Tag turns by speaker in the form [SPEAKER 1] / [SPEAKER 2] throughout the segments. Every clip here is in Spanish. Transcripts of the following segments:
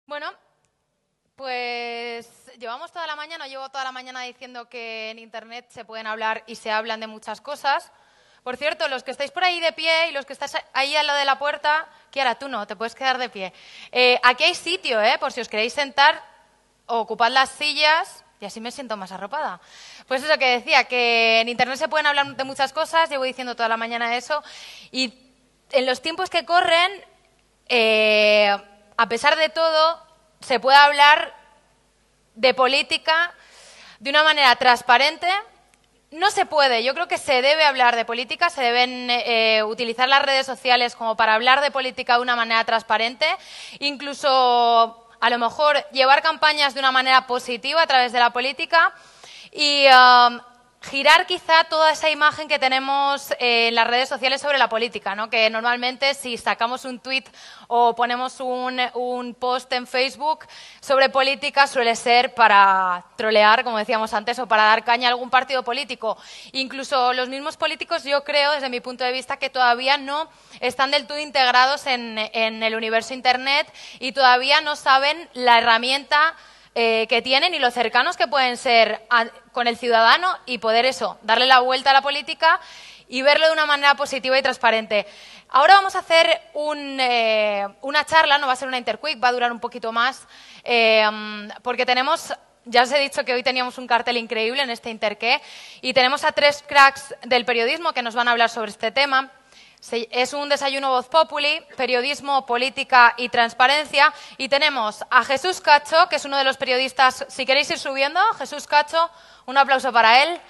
[SPEAKER 1] Bueno, pues llevo toda la mañana diciendo que en Internet se pueden hablar y se hablan de muchas cosas. Por cierto, los que estáis por ahí de pie y los que estáis ahí al lado de la puerta, Kiara, tú no, te puedes quedar de pie. Aquí hay sitio, por si os queréis sentar, ocupad las sillas y así me siento más arropada. Pues eso que decía, que en Internet se pueden hablar de muchas cosas, llevo diciendo toda la mañana eso, y en los tiempos que corren, a pesar de todo, se puede hablar de política de una manera transparente. No se puede, yo creo que se debe hablar de política, se deben utilizar las redes sociales como para hablar de política de una manera transparente, incluso a lo mejor llevar campañas de una manera positiva a través de la política y girar quizá toda esa imagen que tenemos en las redes sociales sobre la política, ¿no? Que normalmente si sacamos un tuit o ponemos un post en Facebook sobre política suele ser para trolear, como decíamos antes, o para dar caña a algún partido político. Incluso los mismos políticos, yo creo, desde mi punto de vista, que todavía no están del todo integrados en el universo Internet y todavía no saben la herramienta que tienen y lo cercanos que pueden ser con el ciudadano y poder eso, darle la vuelta a la política y verlo de una manera positiva y transparente. Ahora vamos a hacer una charla, no va a ser una interquick, va a durar un poquito más, porque tenemos, ya os he dicho que hoy teníamos un cartel increíble en este Interqué y tenemos a 3 cracks del periodismo que nos van a hablar sobre este tema. Es un desayuno Voz Populi, periodismo, política y transparencia. Y tenemos a Jesús Cacho, que es uno de los periodistas. Si queréis ir subiendo, Jesús Cacho, un aplauso para él.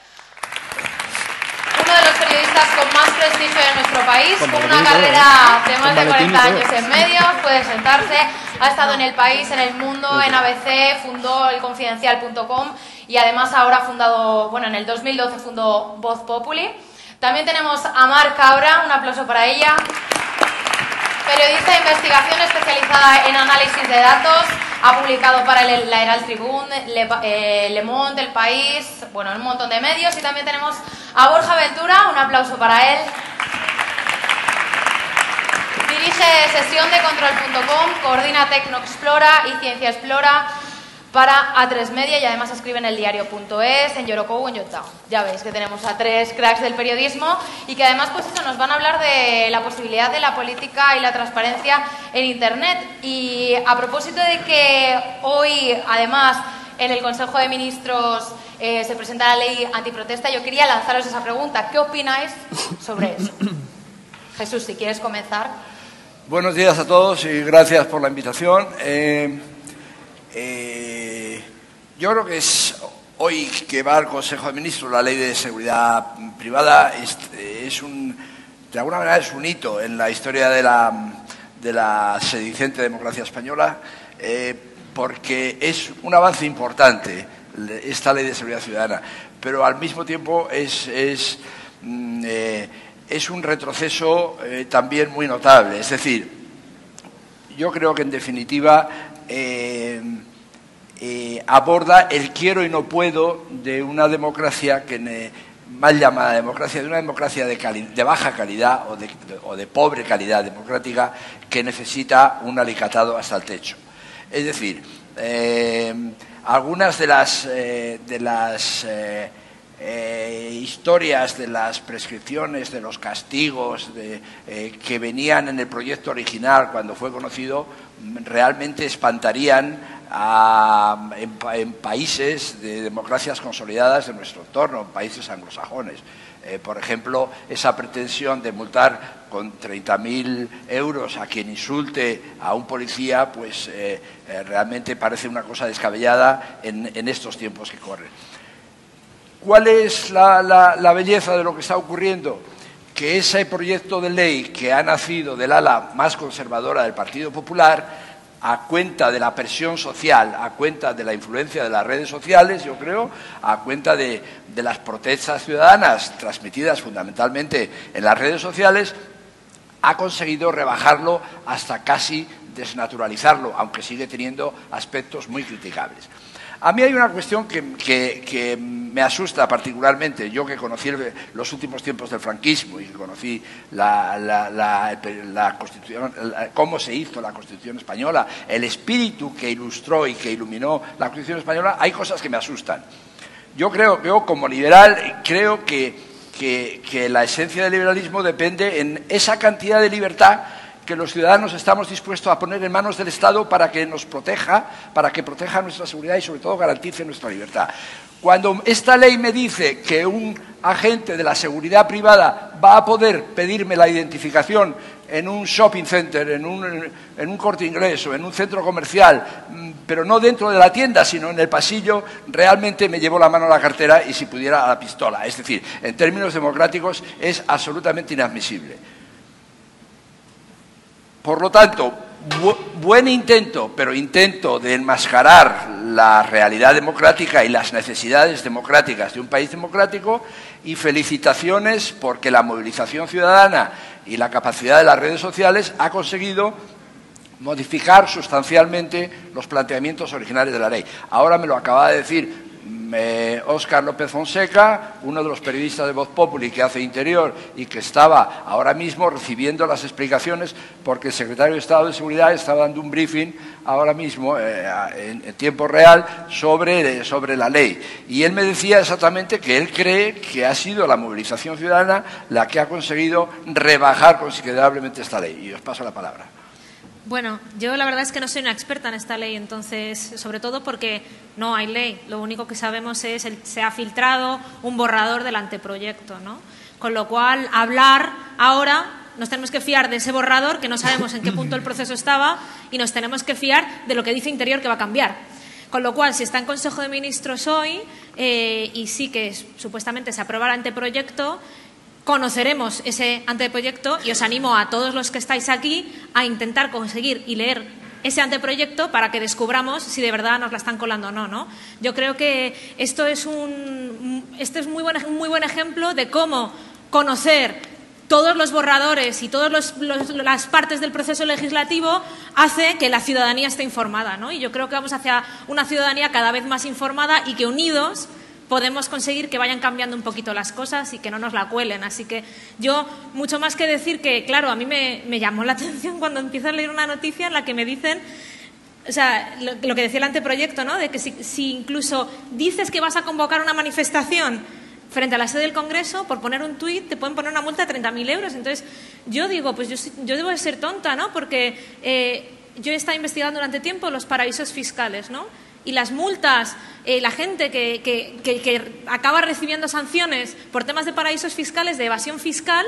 [SPEAKER 1] Uno de los periodistas con más prestigio de nuestro país, con una carrera de más de 40 años en medios, puede sentarse. Ha estado en El País, en El Mundo, en ABC, fundó elconfidencial.com y además ahora ha fundado, bueno, en el 2012 fundó Voz Populi. También tenemos a Mar Cabra, un aplauso para ella, periodista de investigación especializada en análisis de datos, ha publicado para la Herald Tribune, Le Monde, El País, bueno, un montón de medios. Y también tenemos a Borja Ventura, un aplauso para él. Dirige sesión de control.com, coordina Tecnoexplora y Ciencia Explora para A3 Media y además escribe en eldiario.es, en Yorocou, en Yotown. Ya veis que tenemos a 3 cracks del periodismo y que además pues eso, nos van a hablar de la posibilidad de la política y la transparencia en Internet. Y a propósito de que hoy además en el Consejo de Ministros se presenta la ley antiprotesta, yo quería lanzaros esa pregunta. ¿Qué opináis sobre eso? Jesús, si quieres comenzar.
[SPEAKER 2] Buenos días a todos y gracias por la invitación. Yo creo que es hoy que va al Consejo de Ministros la Ley de Seguridad Privada, de alguna manera es un hito en la historia de la sedicente democracia española, porque es un avance importante esta Ley de Seguridad Ciudadana, pero al mismo tiempo es un retroceso también muy notable. Es decir, yo creo que en definitiva aborda el quiero y no puedo de una democracia mal llamada democracia, de una democracia de baja calidad o de pobre calidad democrática que necesita un alicatado hasta el techo. Es decir, algunas de las historias de las prescripciones, de los castigos que venían en el proyecto original cuando fue conocido, realmente espantarían en países de democracias consolidadas de nuestro entorno, en países anglosajones. Por ejemplo, esa pretensión de multar con 30.000 euros a quien insulte a un policía, pues realmente parece una cosa descabellada en estos tiempos que corren. ¿Cuál es la belleza de lo que está ocurriendo? Que ese proyecto de ley que ha nacido del ala más conservadora del Partido Popular, a cuenta de la presión social, a cuenta de la influencia de las redes sociales, yo creo, a cuenta de las protestas ciudadanas transmitidas fundamentalmente en las redes sociales, ha conseguido rebajarlo hasta casi desnaturalizarlo, aunque sigue teniendo aspectos muy criticables. A mí hay una cuestión que me asusta particularmente. Yo que conocí los últimos tiempos del franquismo y que conocí la Constitución, cómo se hizo la Constitución española, el espíritu que ilustró y que iluminó la Constitución española, hay cosas que me asustan. Yo como liberal, creo que la esencia del liberalismo depende en esa cantidad de libertad que los ciudadanos estamos dispuestos a poner en manos del Estado para que nos proteja, para que proteja nuestra seguridad y sobre todo garantice nuestra libertad. Cuando esta ley me dice que un agente de la seguridad privada va a poder pedirme la identificación en un shopping center, en un Corte Inglés o en un centro comercial, pero no dentro de la tienda, sino en el pasillo, realmente me llevo la mano a la cartera y si pudiera a la pistola. Es decir, en términos democráticos es absolutamente inadmisible. Por lo tanto, buen intento, pero intento de enmascarar la realidad democrática y las necesidades democráticas de un país democrático, y felicitaciones porque la movilización ciudadana y la capacidad de las redes sociales ha conseguido modificar sustancialmente los planteamientos originales de la ley. Ahora me lo acaba de decir Óscar López Fonseca, uno de los periodistas de Voz Populi que hace Interior y que estaba ahora mismo recibiendo las explicaciones porque el secretario de Estado de Seguridad está dando un briefing ahora mismo en tiempo real sobre la ley. Y él me decía exactamente que él cree que ha sido la movilización ciudadana la que ha conseguido rebajar considerablemente esta ley. Y os paso la palabra.
[SPEAKER 3] Bueno, yo la verdad es que no soy una experta en esta ley, entonces, sobre todo porque no hay ley. Lo único que sabemos es que se ha filtrado un borrador del anteproyecto, ¿no? Con lo cual, hablar ahora, nos tenemos que fiar de ese borrador, que no sabemos en qué punto el proceso estaba, y nos tenemos que fiar de lo que dice Interior que va a cambiar. Con lo cual, si está en Consejo de Ministros hoy, y sí que supuestamente se aprueba el anteproyecto, conoceremos ese anteproyecto y os animo a todos los que estáis aquí a intentar conseguir y leer ese anteproyecto para que descubramos si de verdad nos la están colando o no, ¿no? Yo creo que esto es un muy buen ejemplo de cómo conocer todos los borradores y todas las partes del proceso legislativo hace que la ciudadanía esté informada, ¿no? Y yo creo que vamos hacia una ciudadanía cada vez más informada y que unidos podemos conseguir que vayan cambiando un poquito las cosas y que no nos la cuelen. Así que yo, mucho más que decir que, claro, a mí me llamó la atención cuando empiezo a leer una noticia en la que me dicen, o sea, lo que decía el anteproyecto, ¿no? De que si incluso dices que vas a convocar una manifestación frente a la sede del Congreso, por poner un tuit, te pueden poner una multa de 30.000 euros. Entonces, yo digo, pues yo debo de ser tonta, ¿no? Porque yo he estado investigando durante tiempo los paraísos fiscales, ¿no? Y las multas, la gente que acaba recibiendo sanciones por temas de paraísos fiscales, de evasión fiscal,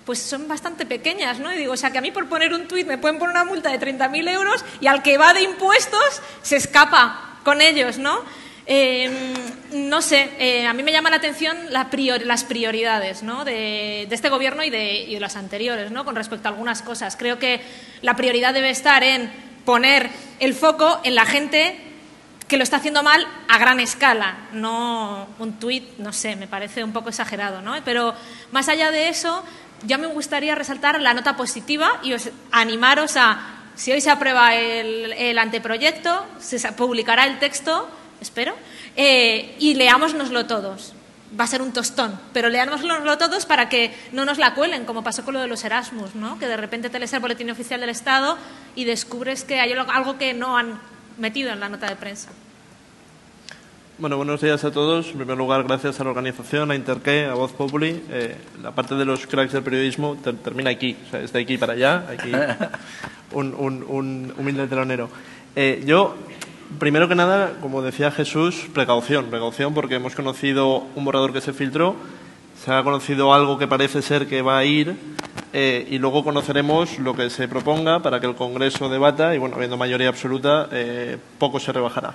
[SPEAKER 3] pues son bastante pequeñas, ¿no? Y digo, o sea, que a mí por poner un tuit me pueden poner una multa de 30.000 euros y al que va de impuestos se escapa con ellos, ¿no? No sé, a mí me llama la atención las prioridades, ¿no? de este gobierno y de los anteriores, ¿no? Con respecto a algunas cosas. Creo que la prioridad debe estar en poner el foco en la gente que lo está haciendo mal a gran escala, no un tuit, no sé, me parece un poco exagerado, ¿no? Pero más allá de eso, ya me gustaría resaltar la nota positiva y animaros a, si hoy se aprueba el anteproyecto, se publicará el texto, espero, y leámosnoslo todos. Va a ser un tostón, pero leámoslo todos para que no nos la cuelen, como pasó con lo de los Erasmus, ¿no? Que de repente te lees el boletín oficial del Estado y descubres que hay algo que no han metido en la nota de prensa.
[SPEAKER 4] Bueno, buenos días a todos. En primer lugar, gracias a la organización, a Interqué, a Voz Populi. La parte de los cracks del periodismo termina aquí, o sea, es de aquí para allá, aquí un humilde telonero. Yo... Primero que nada, como decía Jesús, precaución porque hemos conocido un borrador que se filtró, se ha conocido algo que parece ser que va a ir y luego conoceremos lo que se proponga para que el Congreso debata y, bueno, habiendo mayoría absoluta, poco se rebajará.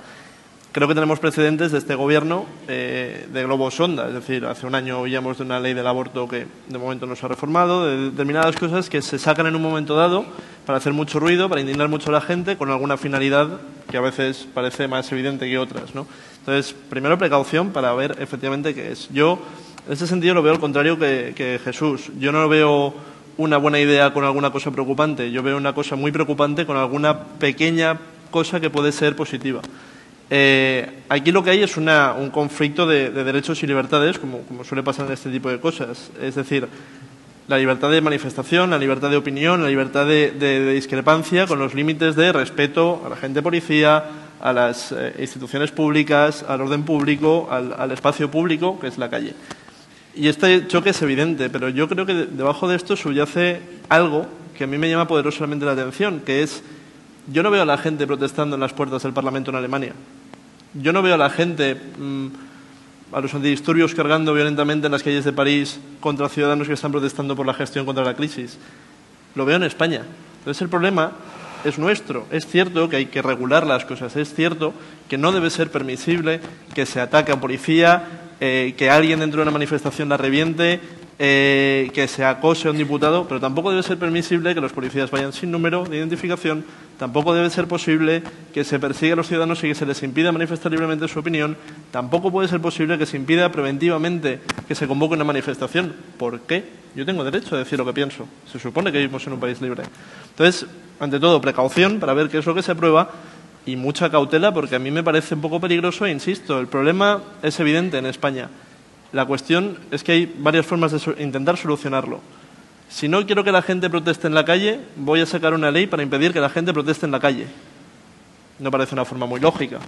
[SPEAKER 4] Creo que tenemos precedentes de este Gobierno de globo sonda, es decir, hace un año oíamos de una ley del aborto que de momento no se ha reformado, de determinadas cosas que se sacan en un momento dado para hacer mucho ruido, para indignar mucho a la gente, con alguna finalidad que a veces parece más evidente que otras, ¿no? Entonces, primero precaución para ver efectivamente qué es. Yo, en ese sentido, lo veo al contrario que Jesús. Yo no veo una buena idea con alguna cosa preocupante, yo veo una cosa muy preocupante con alguna pequeña cosa que puede ser positiva. Aquí lo que hay es un conflicto de derechos y libertades, como suele pasar en este tipo de cosas. Es decir, la libertad de manifestación, la libertad de opinión, la libertad de discrepancia con los límites de respeto a la agente policía, a las instituciones públicas, al orden público, al espacio público, que es la calle. Y este choque es evidente, pero yo creo que debajo de esto subyace algo que a mí me llama poderosamente la atención, que es, yo no veo a la gente protestando en las puertas del Parlamento en Alemania. Yo no veo a la gente, a los antidisturbios cargando violentamente en las calles de París contra ciudadanos que están protestando por la gestión contra la crisis. Lo veo en España. Entonces el problema es nuestro. Es cierto que hay que regular las cosas. Es cierto que no debe ser permisible que se ataque a un policía, que alguien dentro de una manifestación la reviente, que se acose a un diputado, pero tampoco debe ser permisible que los policías vayan sin número de identificación, tampoco debe ser posible que se persiga a los ciudadanos y que se les impida manifestar libremente su opinión, tampoco puede ser posible que se impida preventivamente que se convoque una manifestación. ¿Por qué? Yo tengo derecho a decir lo que pienso. Se supone que vivimos en un país libre. Entonces, ante todo, precaución para ver qué es lo que se aprueba y mucha cautela, porque a mí me parece un poco peligroso e insisto, el problema es evidente en España. La cuestión es que hay varias formas de intentar solucionarlo. Si no quiero que la gente proteste en la calle, voy a sacar una ley para impedir que la gente proteste en la calle. No parece una forma muy lógica.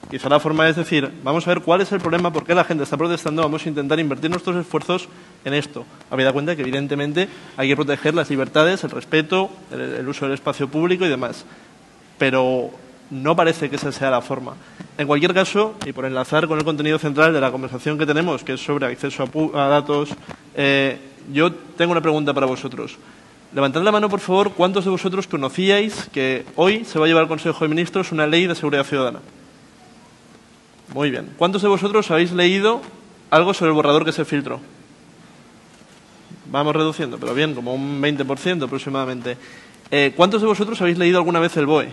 [SPEAKER 4] Quizá la forma es decir, vamos a ver cuál es el problema, por qué la gente está protestando, vamos a intentar invertir nuestros esfuerzos en esto. Habida cuenta que, evidentemente, hay que proteger las libertades, el respeto, el uso del espacio público y demás. Pero no parece que esa sea la forma. En cualquier caso, y por enlazar con el contenido central de la conversación que tenemos, que es sobre acceso a datos, yo tengo una pregunta para vosotros. Levantad la mano, por favor, ¿cuántos de vosotros conocíais que hoy se va a llevar al Consejo de Ministros una ley de seguridad ciudadana? Muy bien. ¿Cuántos de vosotros habéis leído algo sobre el borrador que se filtró? Vamos reduciendo, pero bien, como un 20% aproximadamente. ¿Cuántos de vosotros habéis leído alguna vez el BOE?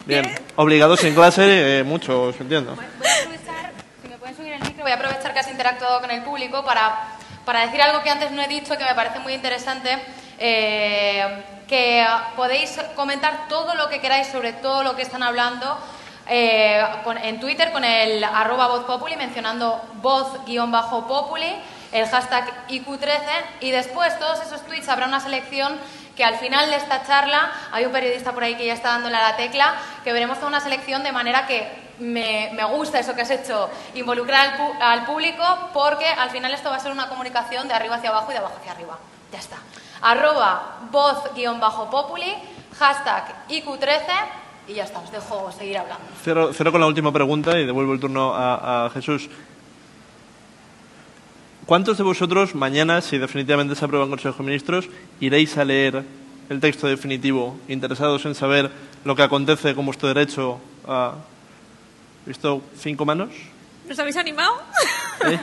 [SPEAKER 4] Bien, obligados en clase, muchos, entiendo.
[SPEAKER 1] Voy a aprovechar, si me pueden subir el micro, voy a aprovechar que has interactuado con el público para decir algo que antes no he dicho, que me parece muy interesante, que podéis comentar todo lo que queráis sobre todo lo que están hablando en Twitter con el @vozpopuli, mencionando voz_populi, el hashtag IQ13, y después todos esos tweets habrá una selección que al final de esta charla, hay un periodista por ahí que ya está dándole a la tecla, que veremos toda una selección de manera que me gusta eso que has hecho, involucrar al público, porque al final esto va a ser una comunicación de arriba hacia abajo y de abajo hacia arriba. Ya está. @voz_populi, hashtag IQ13 y ya está. Os dejo seguir hablando.
[SPEAKER 4] Cierro con la última pregunta y devuelvo el turno a Jesús. ¿Cuántos de vosotros mañana, si definitivamente se aprueba en Consejo de Ministros, iréis a leer el texto definitivo, interesados en saber lo que acontece con vuestro derecho a... ¿Visto 5 manos?
[SPEAKER 3] ¿Nos habéis animado?
[SPEAKER 4] ¿Sí?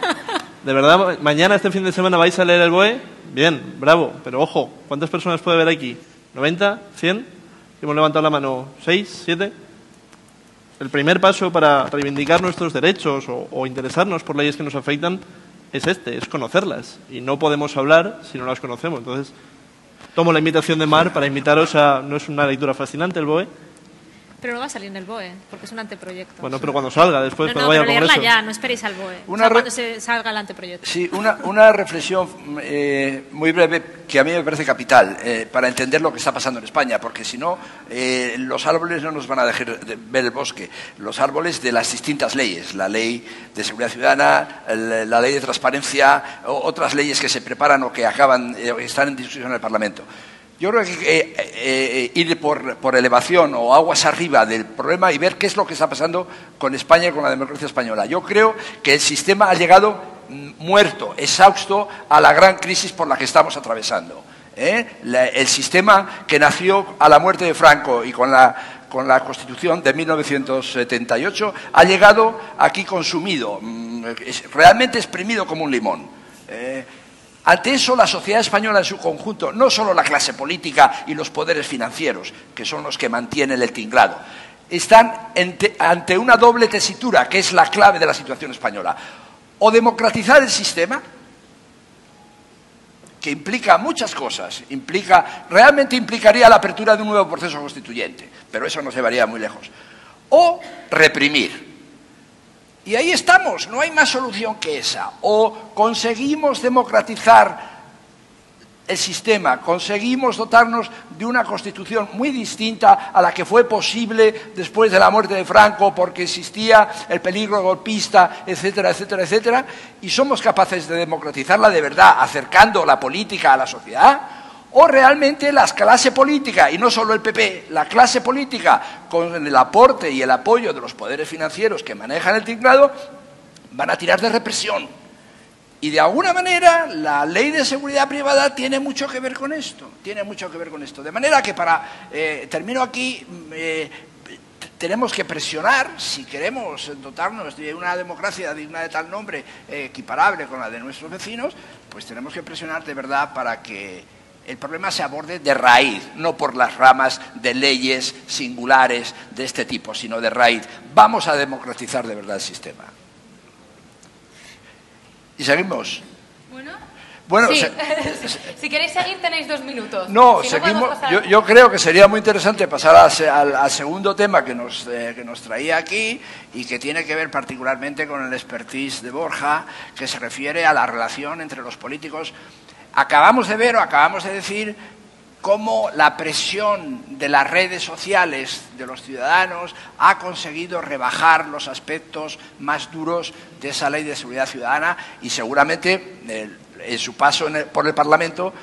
[SPEAKER 4] ¿De verdad mañana, este fin de semana, vais a leer el BOE? Bien, bravo, pero ojo, ¿cuántas personas puede haber aquí? ¿90? ¿100? ¿Hemos levantado la mano? ¿6? ¿7? El primer paso para reivindicar nuestros derechos o interesarnos por leyes que nos afectan es es conocerlas. Y no podemos hablar si no las conocemos. Entonces, tomo la invitación de Mar para invitaros a... ¿No es una lectura fascinante el BOE?
[SPEAKER 3] Pero no va a salir en el BOE, porque es un anteproyecto.
[SPEAKER 4] Bueno, pero cuando salga, después,
[SPEAKER 3] no,
[SPEAKER 4] cuando vaya al
[SPEAKER 3] pero
[SPEAKER 4] Congreso.
[SPEAKER 3] leerla ya, no esperéis al BOE. Cuando se salga el anteproyecto.
[SPEAKER 2] Sí, una reflexión muy breve que a mí me parece capital para entender lo que está pasando en España, porque si no, los árboles no nos van a dejar ver el bosque. Los árboles de las distintas leyes, la ley de seguridad ciudadana, la ley de transparencia, otras leyes que se preparan o que están en discusión en el Parlamento. Yo creo que ir por elevación o aguas arriba del problema y ver qué es lo que está pasando con España y con la democracia española. Yo creo que el sistema ha llegado muerto, exhausto a la gran crisis por la que estamos atravesando. El sistema que nació a la muerte de Franco y con la Constitución de 1978 ha llegado aquí consumido, realmente exprimido como un limón. Ante eso, la sociedad española en su conjunto, no solo la clase política y los poderes financieros, que son los que mantienen el tinglado, están ante una doble tesitura, que es la clave de la situación española. O democratizar el sistema, que implica muchas cosas, realmente implicaría la apertura de un nuevo proceso constituyente, pero eso nos llevaría muy lejos. o reprimir. Y ahí estamos, no hay más solución que esa. O conseguimos democratizar el sistema, conseguimos dotarnos de una constitución muy distinta a la que fue posible después de la muerte de Franco porque existía el peligro golpista, etcétera, etcétera, etcétera, y somos capaces de democratizarla de verdad, acercando la política a la sociedad, o realmente la clase política, y no solo el PP, la clase política, con el aporte y el apoyo de los poderes financieros que manejan el tinglado, van a tirar de represión. Y de alguna manera la ley de seguridad privada tiene mucho que ver con esto, De manera que termino aquí, tenemos que presionar, si queremos dotarnos de una democracia digna de tal nombre, equiparable con la de nuestros vecinos, pues tenemos que presionar de verdad para que el problema se aborde de raíz, no por las ramas de leyes singulares de este tipo, sino de raíz. Vamos a democratizar de verdad el sistema. ¿Y seguimos? Bueno,
[SPEAKER 1] sí. Si queréis seguir tenéis 2 minutos.
[SPEAKER 2] No,
[SPEAKER 1] si
[SPEAKER 2] seguimos.
[SPEAKER 1] No
[SPEAKER 2] yo creo que sería muy interesante pasar al segundo tema que nos traía aquí y que tiene que ver particularmente con el expertise de Borja, que se refiere a la relación entre los políticos. Acabamos de ver o acabamos de decir cómo la presión de las redes sociales de los ciudadanos ha conseguido rebajar los aspectos más duros de esa ley de seguridad ciudadana y seguramente en su paso por el Parlamento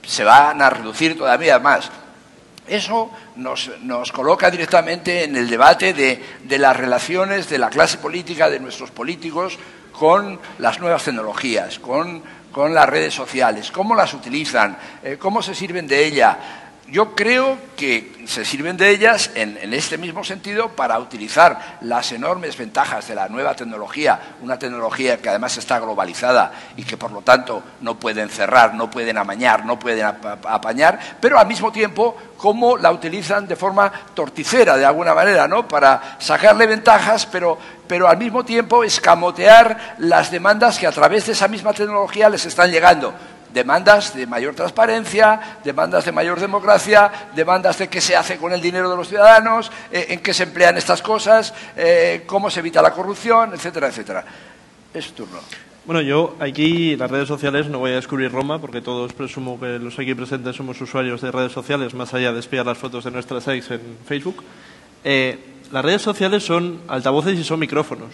[SPEAKER 2] se van a reducir todavía más. Eso nos coloca directamente en el debate de las relaciones de la clase política, de nuestros políticos, con las nuevas tecnologías, con las redes sociales, cómo las utilizan, cómo se sirven de ella. Yo creo que se sirven de ellas en este mismo sentido para utilizar las enormes ventajas de la nueva tecnología, una tecnología que además está globalizada y que por lo tanto no pueden cerrar, no pueden amañar, no pueden apañar, pero al mismo tiempo cómo la utilizan de forma torticera de alguna manera, ¿no? Para sacarle ventajas, pero al mismo tiempo escamotear las demandas que a través de esa misma tecnología les están llegando. Demandas de mayor transparencia, demandas de mayor democracia, demandas de qué se hace con el dinero de los ciudadanos, en qué se emplean estas cosas, cómo se evita la corrupción, etcétera, etcétera. Es tu turno.
[SPEAKER 4] Bueno, yo aquí las redes sociales no voy a descubrir Roma porque todos presumo que los aquí presentes somos usuarios de redes sociales más allá de espiar las fotos de nuestras ex en Facebook. Las redes sociales son altavoces y son micrófonos.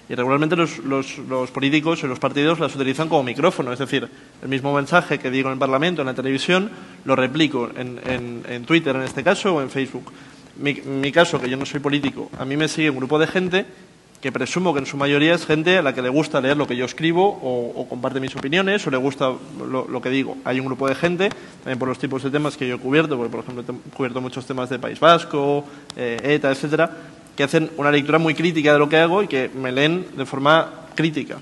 [SPEAKER 4] Y regularmente los políticos y los partidos las utilizan como micrófono, es decir, el mismo mensaje que digo en el Parlamento, en la televisión, lo replico en Twitter en este caso o en Facebook. Mi caso, que yo no soy político, a mí me sigue un grupo de gente que presumo que en su mayoría es gente a la que le gusta leer lo que yo escribo o comparte mis opiniones o le gusta lo que digo. Hay un grupo de gente, también por los tipos de temas que yo he cubierto, porque por ejemplo he cubierto muchos temas de País Vasco, ETA, etcétera, que hacen una lectura muy crítica de lo que hago y que me leen de forma crítica.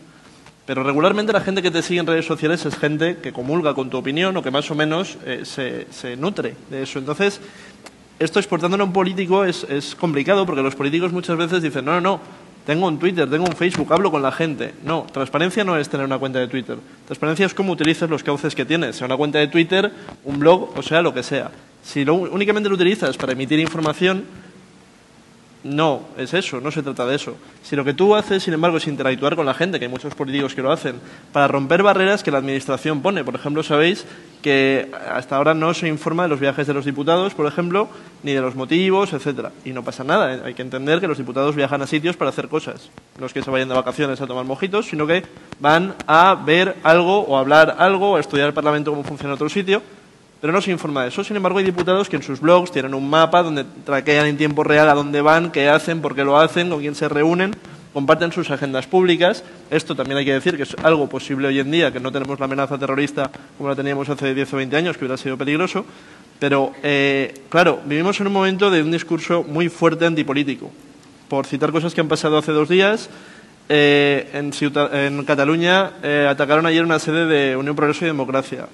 [SPEAKER 4] Pero regularmente la gente que te sigue en redes sociales es gente que comulga con tu opinión o que más o menos se nutre de eso. Entonces, esto exportándolo a un político es complicado porque los políticos muchas veces dicen no, tengo un Twitter, tengo un Facebook, hablo con la gente. No, transparencia no es tener una cuenta de Twitter. Transparencia es cómo utilizas los cauces que tienes, sea una cuenta de Twitter, un blog o sea lo que sea. Si únicamente lo utilizas para emitir información, no es eso, no se trata de eso. Si lo que tú haces, sin embargo, es interactuar con la gente, que hay muchos políticos que lo hacen, para romper barreras que la Administración pone. Por ejemplo, sabéis que hasta ahora no se informa de los viajes de los diputados, por ejemplo, ni de los motivos, etcétera. Y no pasa nada. Hay que entender que los diputados viajan a sitios para hacer cosas. No es que se vayan de vacaciones a tomar mojitos, sino que van a ver algo o a hablar algo, o a estudiar el Parlamento cómo funciona otro sitio. Pero no se informa de eso. Sin embargo, hay diputados que en sus blogs tienen un mapa donde traquean en tiempo real a dónde van, qué hacen, por qué lo hacen, con quién se reúnen, comparten sus agendas públicas. Esto también hay que decir que es algo posible hoy en día, que no tenemos la amenaza terrorista como la teníamos hace 10 o 20 años, que hubiera sido peligroso. Pero, claro, vivimos en un momento de un discurso muy fuerte antipolítico. Por citar cosas que han pasado hace 2 días, en Cataluña atacaron ayer una sede de Unión Progreso y Democracia.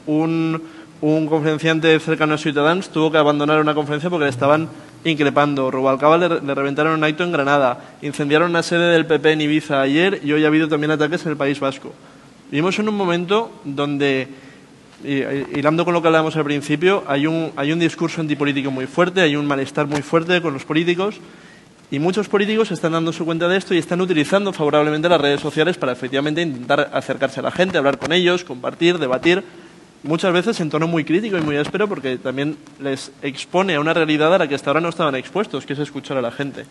[SPEAKER 4] Un conferenciante cercano a Ciutadans tuvo que abandonar una conferencia porque le estaban increpando. Rubalcaba le reventaron un acto en Granada. Incendiaron una sede del PP en Ibiza ayer y hoy ha habido también ataques en el País Vasco. Vivimos en un momento donde, hilando con lo que hablábamos al principio, hay un discurso antipolítico muy fuerte, hay un malestar muy fuerte con los políticos Y muchos políticos están dándose cuenta de esto y están utilizando favorablemente las redes sociales para efectivamente intentar acercarse a la gente, hablar con ellos, compartir, debatir, muchas veces en tono muy crítico y muy áspero, porque también les expone a una realidad a la que hasta ahora no estaban expuestos, que es escuchar a la gente.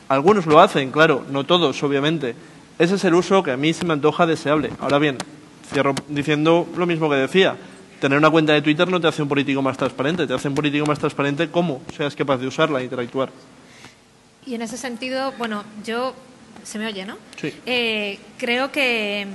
[SPEAKER 4] Algunos lo hacen, claro, no todos, obviamente. Ese es el uso que a mí se me antoja deseable. Ahora bien, cierro diciendo lo mismo que decía. Tener una cuenta de Twitter no te hace un político más transparente, te hace un político más transparente cómo seas capaz de usarla e interactuar.
[SPEAKER 3] Y en ese sentido, bueno, se me oye, ¿no?
[SPEAKER 4] Sí.
[SPEAKER 3] Creo que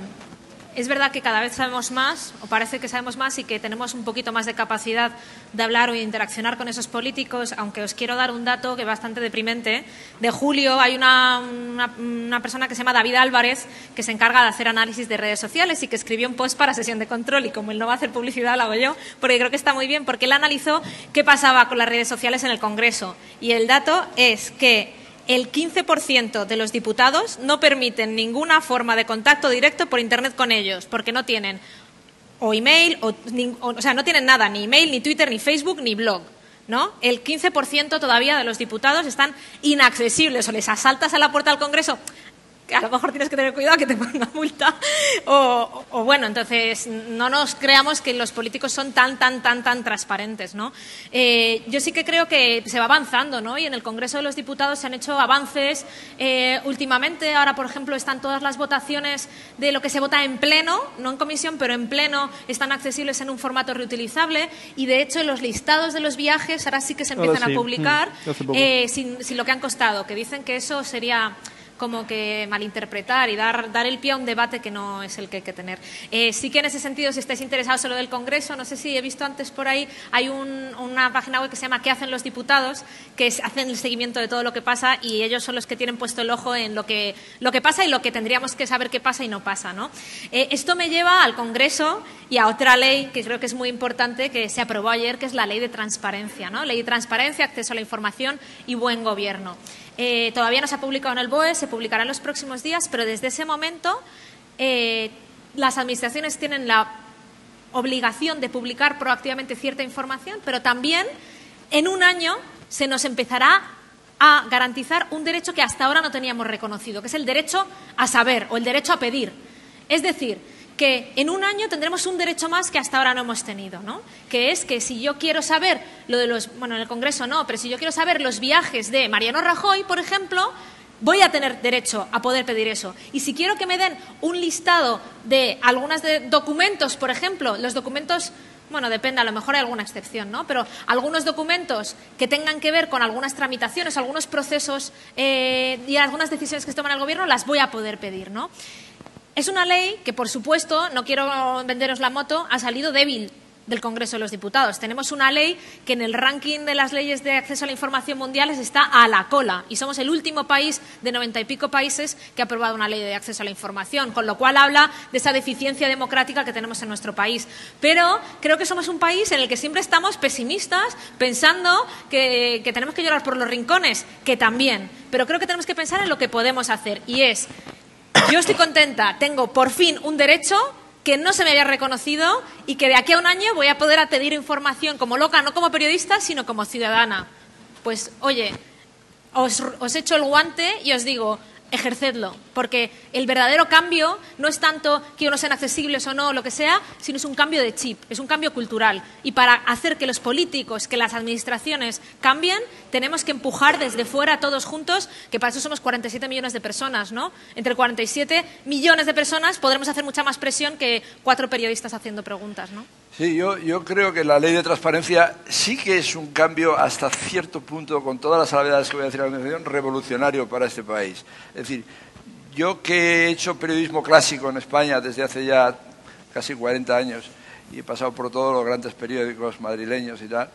[SPEAKER 3] es verdad que cada vez sabemos más, o parece que sabemos más, y que tenemos un poquito más de capacidad de hablar o de interaccionar con esos políticos, aunque os quiero dar un dato que es bastante deprimente. De julio hay una persona que se llama David Álvarez, que se encarga de hacer análisis de redes sociales y que escribió un post para Sesión de Control, y como él no va a hacer publicidad, lo hago yo, porque creo que está muy bien, porque él analizó qué pasaba con las redes sociales en el Congreso. Y el dato es que el 15% de los diputados no permiten ninguna forma de contacto directo por Internet con ellos, porque no tienen o email, o sea, no tienen nada, ni email, ni Twitter, ni Facebook, ni blog, ¿no? El 15% todavía de los diputados están inaccesibles, o les asaltas a la puerta del Congreso, que a lo mejor tienes que tener cuidado que te pongan una multa, o bueno, entonces no nos creamos que los políticos son tan transparentes, ¿no? Yo sí que creo que se va avanzando, ¿no? Y en el Congreso de los Diputados se han hecho avances últimamente. Ahora, por ejemplo, están todas las votaciones de lo que se vota en pleno, no en comisión, pero en pleno, están accesibles en un formato reutilizable, y de hecho los listados de los viajes ahora sí que se empiezan a publicar sin lo que han costado, que dicen que eso sería como que malinterpretar y dar el pie a un debate que no es el que hay que tener. Sí que en ese sentido, si estáis interesados en lo del Congreso, no sé si he visto antes por ahí, hay una página web que se llama ¿Qué hacen los diputados?, que hacen el seguimiento de todo lo que pasa, y ellos son los que tienen puesto el ojo en lo que pasa y lo que tendríamos que saber qué pasa y no pasa, ¿no? Esto me lleva al Congreso y a otra ley que creo que es muy importante, que se aprobó ayer, que es la Ley de Transparencia, ¿no? Ley de Transparencia, acceso a la información y buen gobierno. Todavía no se ha publicado en el BOE, se publicará en los próximos días, pero desde ese momento las administraciones tienen la obligación de publicar proactivamente cierta información, pero también en un año se nos empezará a garantizar un derecho que hasta ahora no teníamos reconocido, que es el derecho a saber o el derecho a pedir. Es decir, que en un año tendremos un derecho más que hasta ahora no hemos tenido, ¿no? Que es que si yo quiero saber lo de bueno, en el Congreso no, pero si yo quiero saber los viajes de Mariano Rajoy, por ejemplo, voy a tener derecho a poder pedir eso. Y si quiero que me den un listado de algunos documentos, por ejemplo, los documentos, bueno, depende, a lo mejor hay alguna excepción, ¿no? Pero algunos documentos que tengan que ver con algunas tramitaciones, algunos procesos y algunas decisiones que se toman el Gobierno, las voy a poder pedir, ¿no? Es una ley que, por supuesto, no quiero venderos la moto, ha salido débil del Congreso de los Diputados. Tenemos una ley que en el ranking de las leyes de acceso a la información mundiales está a la cola, y somos el último país de 90 y pico países que ha aprobado una ley de acceso a la información, con lo cual habla de esa deficiencia democrática que tenemos en nuestro país. Pero creo que somos un país en el que siempre estamos pesimistas, pensando que tenemos que llorar por los rincones, que también, pero creo que tenemos que pensar en lo que podemos hacer, y es: yo estoy contenta, tengo por fin un derecho que no se me había reconocido y que de aquí a un año voy a poder pedir información como loca, no como periodista, sino como ciudadana. Pues, oye, os echo el guante y os digo, ejercedlo, porque el verdadero cambio no es tanto que unos sean accesibles o no, lo que sea, sino es un cambio de chip, es un cambio cultural. Y para hacer que los políticos, que las administraciones cambien, tenemos que empujar desde fuera todos juntos, que para eso somos 47 millones de personas, ¿no? Entre 47 millones de personas podremos hacer mucha más presión que 4 periodistas haciendo preguntas, ¿no?
[SPEAKER 2] Sí, yo creo que la ley de transparencia sí que es un cambio hasta cierto punto, con todas las salvedades que voy a decir a continuación, revolucionario para este país. Es decir, yo que he hecho periodismo clásico en España desde hace ya casi 40 años y he pasado por todos los grandes periódicos madrileños y tal,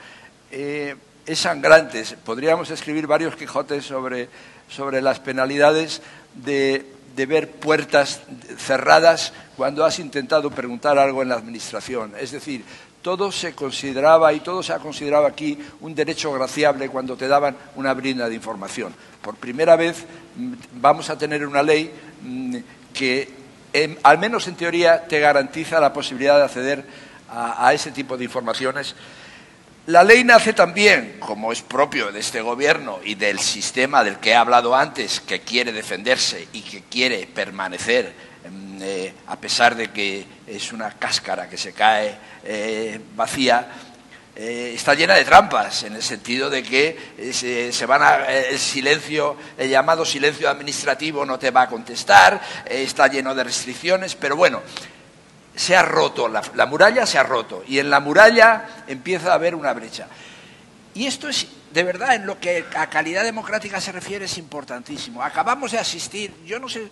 [SPEAKER 2] es sangrante. Podríamos escribir varios Quijotes sobre las penalidades de ver puertas cerradas cuando has intentado preguntar algo en la administración. Es decir, todo se consideraba y todo se ha considerado aquí un derecho graciable cuando te daban una brinda de información. Por primera vez vamos a tener una ley que, al menos en teoría, te garantiza la posibilidad de acceder a ese tipo de informaciones. La ley nace también, como es propio de este gobierno y del sistema del que he hablado antes, que quiere defenderse y que quiere permanecer, a pesar de que es una cáscara que se cae vacía, está llena de trampas, en el sentido de que se van a, el llamado silencio administrativo no te va a contestar, está lleno de restricciones, pero bueno, se ha roto, la muralla se ha roto, y en la muralla empieza a haber una brecha. Y esto es, de verdad, en lo que a calidad democrática se refiere, es importantísimo. Acabamos de asistir, yo no sé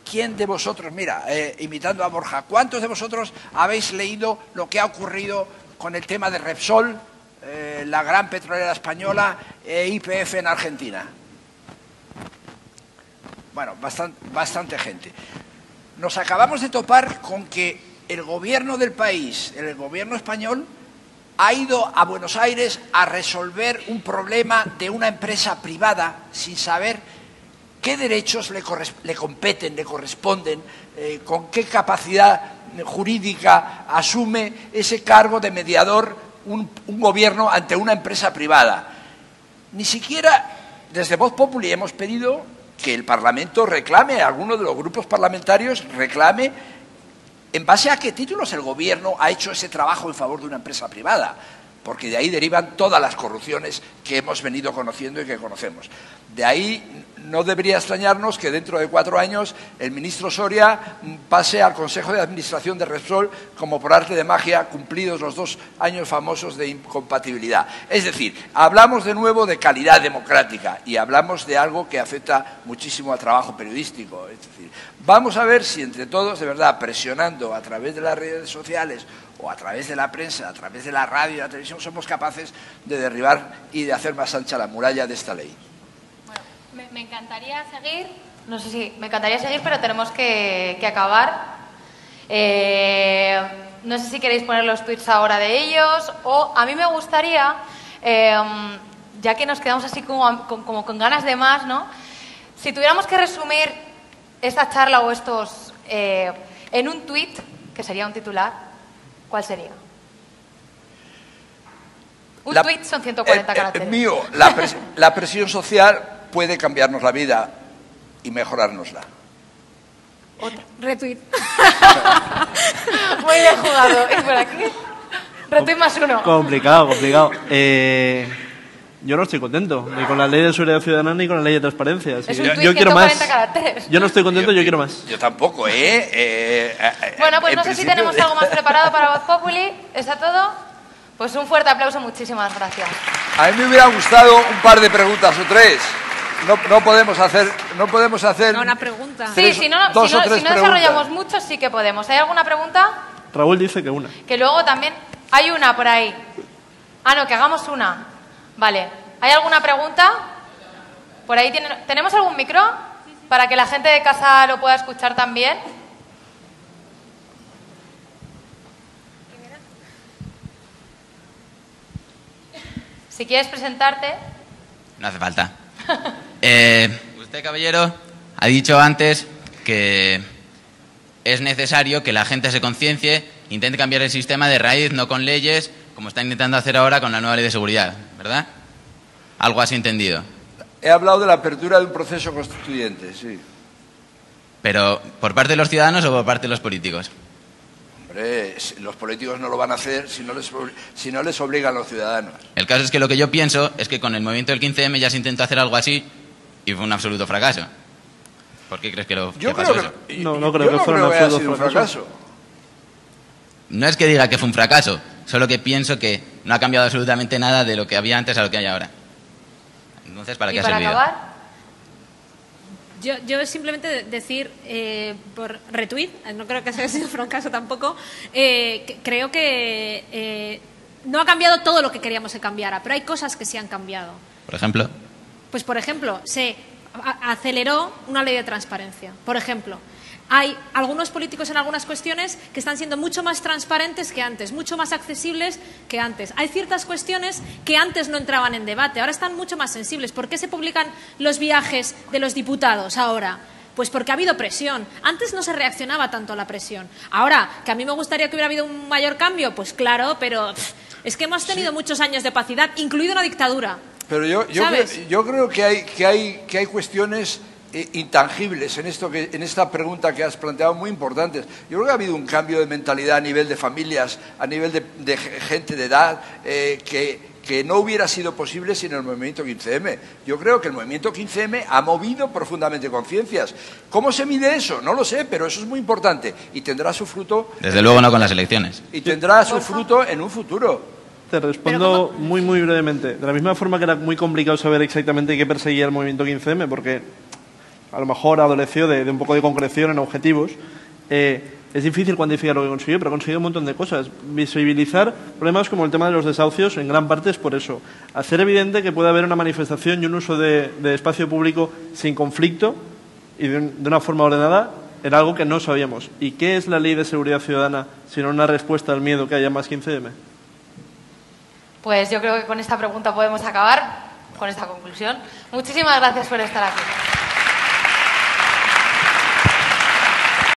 [SPEAKER 2] quién de vosotros, mira, imitando a Borja, ¿cuántos de vosotros habéis leído lo que ha ocurrido con el tema de Repsol, la gran petrolera española, YPF en Argentina? Bueno, bastante gente. Nos acabamos de topar con que el gobierno del país, el gobierno español, ha ido a Buenos Aires a resolver un problema de una empresa privada sin saber qué derechos le competen, le corresponden, con qué capacidad jurídica asume ese cargo de mediador un gobierno ante una empresa privada. Ni siquiera desde Voz Populi hemos pedido que el Parlamento reclame, alguno de los grupos parlamentarios reclame en base a qué títulos el gobierno ha hecho ese trabajo en favor de una empresa privada, porque de ahí derivan todas las corrupciones que hemos venido conociendo y que conocemos. De ahí no debería extrañarnos que dentro de 4 años el ministro Soria pase al Consejo de Administración de Repsol como por arte de magia, cumplidos los 2 años famosos de incompatibilidad. Es decir, hablamos de nuevo de calidad democrática y hablamos de algo que afecta muchísimo al trabajo periodístico. Es decir, vamos a ver si entre todos, de verdad, presionando a través de las redes sociales o a través de la prensa, a través de la radio y la televisión, somos capaces de derribar y de hacer más ancha la muralla de esta ley.
[SPEAKER 1] Me encantaría seguir, no sé si me encantaría seguir, pero tenemos que acabar. No sé si queréis poner los tweets ahora de ellos, o a mí me gustaría, ya que nos quedamos así como con ganas de más, ¿no? Si tuviéramos que resumir esta charla o estos en un tweet, que sería un titular, ¿cuál sería? Un tweet son 140 caracteres.
[SPEAKER 2] Mío, la presión social puede cambiarnos la vida y mejorárnosla.
[SPEAKER 3] Retweet.
[SPEAKER 1] Muy bien jugado. ¿Es por aquí? Retweet +1.
[SPEAKER 4] Complicado. Yo no estoy contento ni con la ley de seguridad ciudadana ni con la ley de transparencia.
[SPEAKER 1] Es un tweet,
[SPEAKER 4] quiero más.
[SPEAKER 1] Caracteres.
[SPEAKER 4] Yo no estoy contento, yo quiero más.
[SPEAKER 2] Yo tampoco,
[SPEAKER 1] Bueno, pues no sé si tenemos algo más preparado para Voz Populi. ¿Está todo? Pues un fuerte aplauso, muchísimas gracias.
[SPEAKER 2] A mí me hubiera gustado un par de preguntas o 3. No podemos hacer
[SPEAKER 3] una pregunta.
[SPEAKER 1] Sí, si no desarrollamos mucho, sí que podemos. ¿Hay alguna pregunta?
[SPEAKER 4] Raúl dice que una.
[SPEAKER 1] Que luego también hay una por ahí. Ah, no, que hagamos una. Vale. ¿Hay alguna pregunta? Por ahí ¿tenemos algún micro? Para que la gente de casa lo pueda escuchar también. Si quieres presentarte.
[SPEAKER 5] No hace falta. Usted, caballero, ha dicho antes que es necesario que la gente se conciencie, intente cambiar el sistema de raíz, no con leyes, como está intentando hacer ahora con la nueva ley de seguridad, ¿verdad? Algo así entendido.
[SPEAKER 2] He hablado de la apertura de un proceso constituyente, sí.
[SPEAKER 5] ¿Pero por parte de los ciudadanos o por parte de los políticos?
[SPEAKER 2] Hombre, los políticos no lo van a hacer si no les obligan los ciudadanos.
[SPEAKER 5] El caso es que lo que yo pienso es que con el movimiento del 15M ya se intentó hacer algo así y fue un absoluto fracaso. ¿Por qué crees que pasó eso?
[SPEAKER 4] No creo que fuera un absoluto fracaso.
[SPEAKER 5] No es que diga que fue un fracaso, solo que pienso que no ha cambiado absolutamente nada de lo que había antes a lo que hay ahora. Entonces, ¿para qué ha servido?
[SPEAKER 1] ¿Y para acabar?
[SPEAKER 3] Yo simplemente decir, por retweet, no creo que haya sido un fracaso tampoco, creo que no ha cambiado todo lo que queríamos que cambiara, pero hay cosas que sí han cambiado.
[SPEAKER 5] ¿Por ejemplo?
[SPEAKER 3] Pues, por ejemplo, se aceleró una ley de transparencia. Por ejemplo, hay algunos políticos en algunas cuestiones que están siendo mucho más transparentes que antes, mucho más accesibles que antes. Hay ciertas cuestiones que antes no entraban en debate, ahora están mucho más sensibles. ¿Por qué se publican los viajes de los diputados ahora? Pues porque ha habido presión. Antes no se reaccionaba tanto a la presión. Ahora, que a mí me gustaría que hubiera habido un mayor cambio, pues claro, pero es que hemos tenido muchos años de pacidad, incluido una dictadura.
[SPEAKER 2] Pero yo creo que hay cuestiones intangibles en esta pregunta que has planteado, muy importantes. Yo creo que ha habido un cambio de mentalidad a nivel de familias, a nivel de gente de edad, que no hubiera sido posible sin el movimiento 15M. Yo creo que el movimiento 15M ha movido profundamente conciencias. ¿Cómo se mide eso? No lo sé, pero eso es muy importante y tendrá su fruto.
[SPEAKER 5] Desde luego no con las elecciones.
[SPEAKER 2] Y tendrá su fruto en un futuro.
[SPEAKER 4] Te respondo muy brevemente. De la misma forma que era muy complicado saber exactamente qué perseguía el movimiento 15M, porque a lo mejor adoleció de un poco de concreción en objetivos, es difícil cuantificar lo que consiguió, pero ha conseguido un montón de cosas. Visibilizar problemas como el tema de los desahucios, en gran parte es por eso. Hacer evidente que puede haber una manifestación y un uso de espacio público sin conflicto y de una forma ordenada, era algo que no sabíamos. ¿Y qué es la Ley de Seguridad Ciudadana sino una respuesta al miedo que haya más 15M?
[SPEAKER 1] Pues yo creo que con esta pregunta podemos acabar, con esta conclusión. Muchísimas gracias por estar aquí.